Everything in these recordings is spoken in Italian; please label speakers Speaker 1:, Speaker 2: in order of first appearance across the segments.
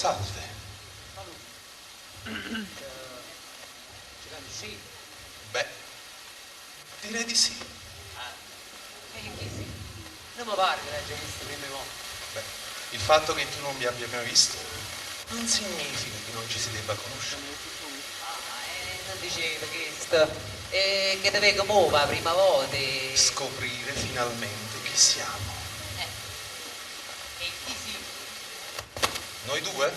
Speaker 1: Salve.
Speaker 2: Ci canti sì?
Speaker 1: Beh, direi di sì.
Speaker 2: E chi sì? Non mi pare che l'hai già visto prima di mo'.
Speaker 1: Beh, il fatto che tu non mi abbia mai visto non significa che non ci si debba conoscere.
Speaker 2: Non dicevo questo. Che te vedo mo' la prima volta.
Speaker 1: Scoprire finalmente chi siamo.
Speaker 2: E chi sì?
Speaker 1: Noi due?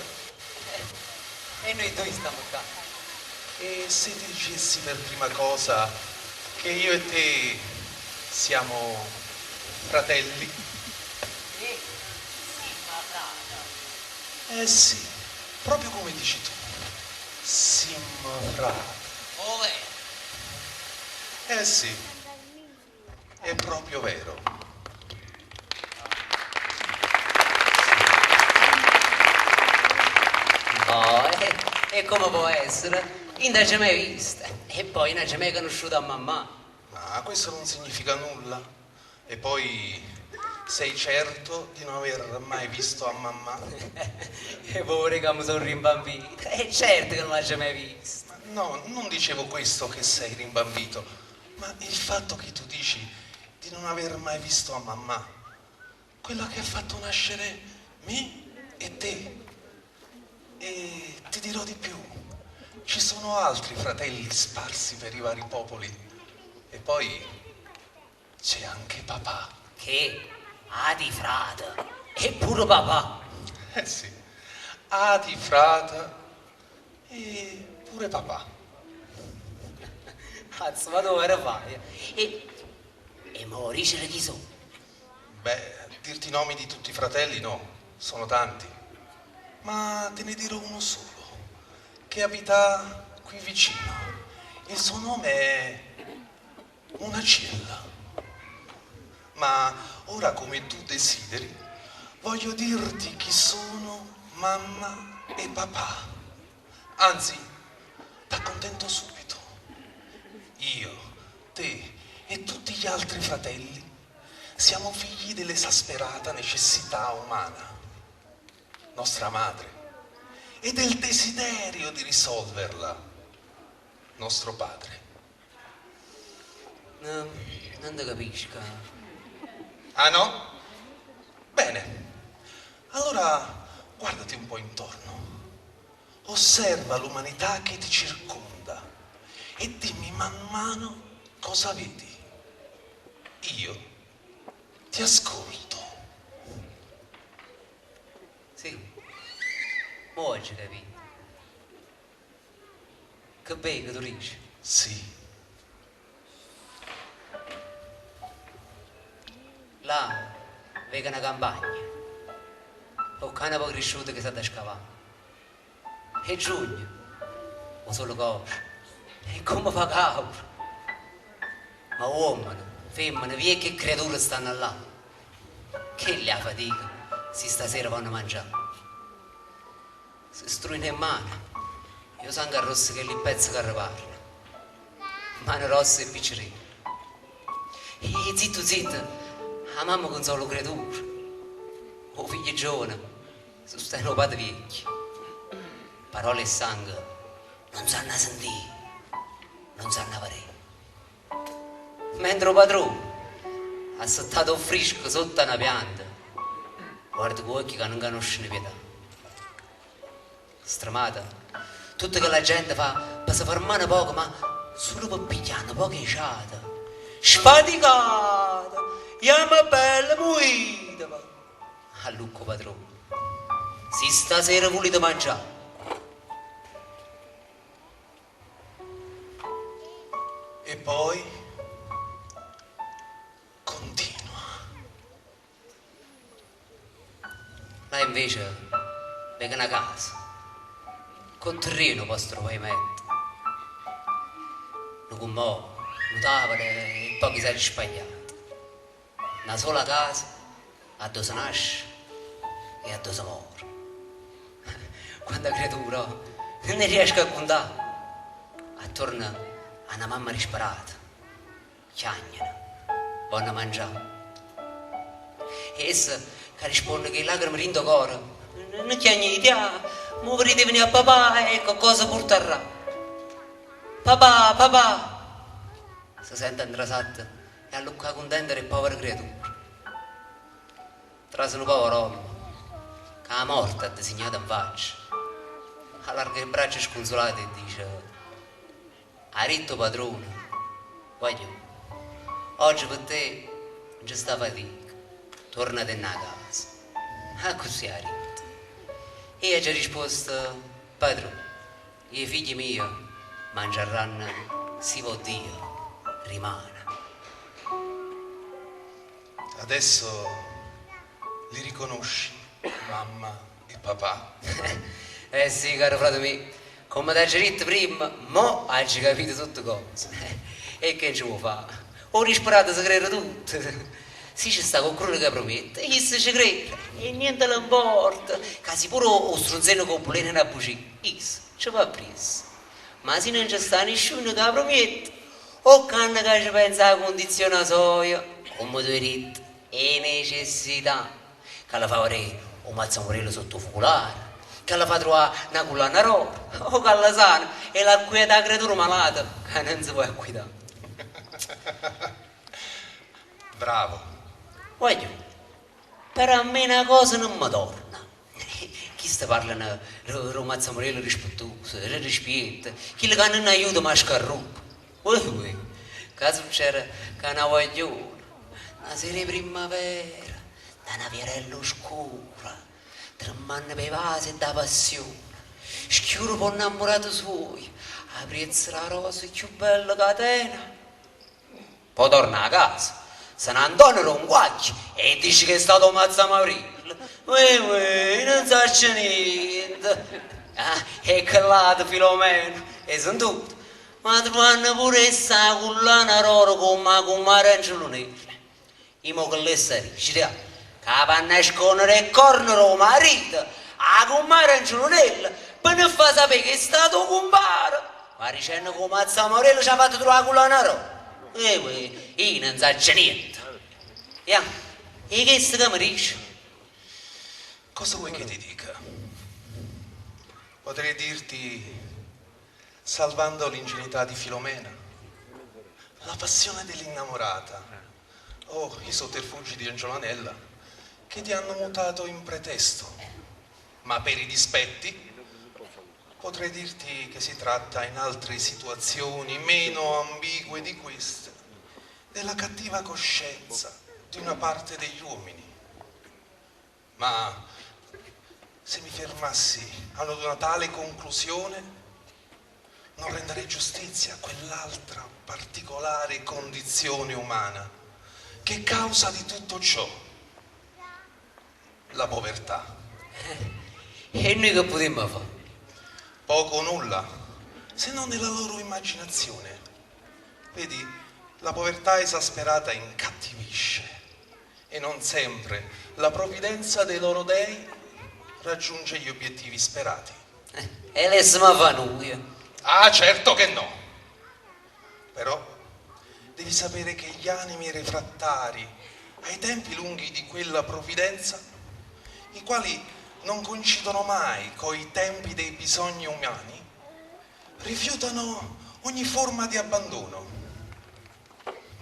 Speaker 2: E noi due stiamo qua.
Speaker 1: E se ti dicessi per prima cosa che io e te siamo fratelli?
Speaker 2: Sì, ma frata.
Speaker 1: Eh sì, proprio come dici tu. Siamo fratelli.
Speaker 2: Ove?
Speaker 1: Eh sì, è proprio vero.
Speaker 2: Oh, e come può essere? Non l'hai mai vista. E poi non hai mai conosciuto a mamma.
Speaker 1: Ma questo non significa nulla. E poi sei certo di non aver mai visto a mamma?
Speaker 2: E pure che mi sono rimbambito. E certo che non l'hai mai vista.
Speaker 1: No, non dicevo questo che sei rimbambito, ma il fatto che tu dici di non aver mai visto a mamma, quella che ha fatto nascere me e te. E ti dirò di più, ci sono altri fratelli sparsi per i vari popoli. E poi c'è anche papà.
Speaker 2: Che? Ah, di frate. E pure papà.
Speaker 1: Eh sì, Adi, frata e pure papà.
Speaker 2: Cazzo, ma dove era fai? E mo dicere chi sono?
Speaker 1: Beh, dirti i nomi di tutti i fratelli no, sono tanti. Ma te ne dirò uno solo, che abita qui vicino. Il suo nome è Munacilla. Ma ora, come tu desideri, voglio dirti chi sono mamma e papà. Anzi, t'accontento subito. Io, te e tutti gli altri fratelli siamo figli dell'esasperata necessità umana, nostra madre, e del desiderio di risolverla, nostro padre.
Speaker 2: No, non ti capisco.
Speaker 1: Ah no? Bene. Allora guardati un po' intorno. Osserva l'umanità che ti circonda e dimmi man mano cosa vedi. Io ti ascolto.
Speaker 2: Sì, mo oggi capito. Che bello che tu dici.
Speaker 1: Sì,
Speaker 2: Là, vedo una campagna. Ho cane poco cresciuto che sta da scavare. È giugno, ho solo cose. E come fa caldo. Ma uomini, femmine, vecchie e creature stanno là. Che li ha fatica, se stasera vanno a mangiare. Si struino in mano. Io sangue arrosto che li pezzi che riparla. Mano rosse e piccerine. E zitto zitto, la mamma con solo creatura. O figlio giovane, sostiene un padre vecchio. Parole e sangue non sanno sentire, non sanno vedere. Mentre il padrone ha saltato un frisco sotto una pianta, guarda con occhi che non conoscono pietà. Stremata, tutto che la gente fa per si fermare poco, ma solo per pigliare poche inciate. Sfaticata, chiama bella muita. A lucco padrone, si stasera volete mangiare.
Speaker 1: e poi continua.
Speaker 2: Là invece vedo una casa, con terreno vostro pavimento, un comò, un tavolo e pochi sedili spagliati. Una sola casa, a dove si nasce e a dove si muore. Quando creatura non ne riesco a contare, attorno a una mamma disperata, chiagnano, vanno a mangiare. E essa che risponde che le lacrime rindo cuore non chiagniti, mo volete venire a papà e cosa porterà? Papà, papà! Si sente intrasata e allucca contenta del povero creatura. Trasano povero che la morte ha disegnato in faccia. Allarga il braccio sconsolato e dice: ha detto padrone, voglio, oggi per te non c'è sta fatica, tornate in casa. Ah, così ha detto. E io ci ho risposto: padrone, i figli miei mangeranno, si può dire, rimane.
Speaker 1: Adesso li riconosci, mamma e papà?
Speaker 2: Eh sì, caro frate mio, come ti ho detto prima, mo hai capito tutte cose. E che ci vuoi fare? Ho disperato si crede tutto. Si ci sta qualcuno che promette, e si ci crede, e niente le importa. Casi pure o stronzeno con pulire una bucina, isso, ci va preso. Ma se non c'è sta nessuno che promette, o canna che ci pensa alla condizione soia, come tu hai detto, è necessità, che la fa avere un mazzamorello sotto focolare, che la fa trovare una collana roba, o che la sana e la quieta la creatura malata, che non si può acquitare.
Speaker 1: Bravo.
Speaker 2: Voglio, però a me una cosa non mi torna. Chi sta parlando di mazzamorello rispettoso, di rispetto, chi che non aiuta ma scarrupa. Voi, caso c'era che una voglione, una sera di primavera, da una viarella oscura, tremando per i vasi e da passione, schiuro per innamorato suoi, aprezza la rosa più bella catena. Poi torna a casa, San Antonio Ronguacchi e dice che è stato mazzamorello. Non so niente. E che lato Filomeno, e sono tutto. Ma trovano pure questa collana roro come aranciolone. I mo che le sarisce, che la panna a sconere e cornero marito, a come aranciolonella, per non far sapere che è stato compare. Ma dicendo che mazzamorello ci ha fatto trovare la collana roro. Io non so niente. E che sta che mi dice?
Speaker 1: Cosa vuoi che ti dica? Potrei dirti, salvando l'ingenuità di Filomena, la passione dell'innamorata, o i sotterfugi di Angiolanella, che ti hanno mutato in pretesto. Ma per i dispetti, potrei dirti che si tratta in altre situazioni meno ambigue di queste, della cattiva coscienza di una parte degli uomini. Ma se mi fermassi ad una tale conclusione, non renderei giustizia a quell'altra particolare condizione umana che è causa di tutto ciò, la povertà.
Speaker 2: E noi che potremmo fare?
Speaker 1: Poco o nulla, se non nella loro immaginazione. Vedi, la povertà esasperata incattivisce e non sempre la provvidenza dei loro dei raggiunge gli obiettivi sperati.
Speaker 2: E lei si mi fa nulla.
Speaker 1: Ah, certo che no. Però devi sapere che gli animi refrattari ai tempi lunghi di quella provvidenza, i quali non coincidono mai coi tempi dei bisogni umani, rifiutano ogni forma di abbandono,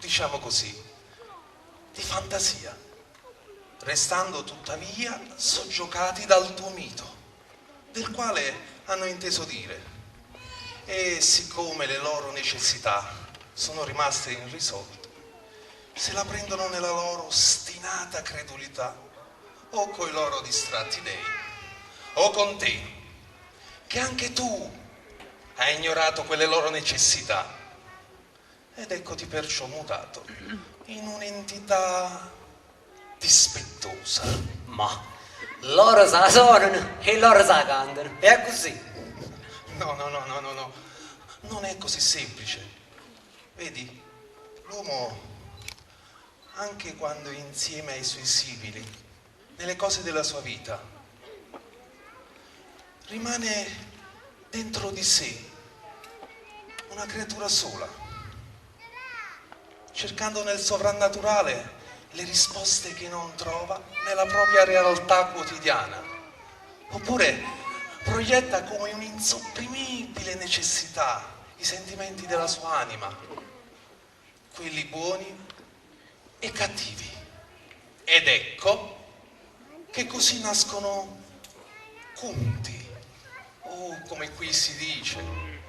Speaker 1: diciamo così, di fantasia, restando tuttavia soggiocati dal tuo mito, del quale hanno inteso dire. E siccome le loro necessità sono rimaste irrisolte, se la prendono nella loro ostinata credulità, o coi loro distratti dei, o con te, che anche tu hai ignorato quelle loro necessità, ed eccoti perciò mutato in un'entità dispettosa.
Speaker 2: Ma loro se la suonano e loro se la cantano. È così.
Speaker 1: No, non è così semplice. Vedi, l'uomo, anche quando è insieme ai suoi simili, nelle cose della sua vita, rimane dentro di sé una creatura sola, cercando nel sovrannaturale le risposte che non trova nella propria realtà quotidiana. Oppure proietta come un'insopprimibile necessità i sentimenti della sua anima, quelli buoni e cattivi. Ed ecco che così nascono conti, o come qui si dice,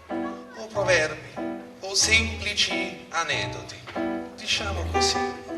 Speaker 1: o proverbi, o semplici aneddoti, diciamo così.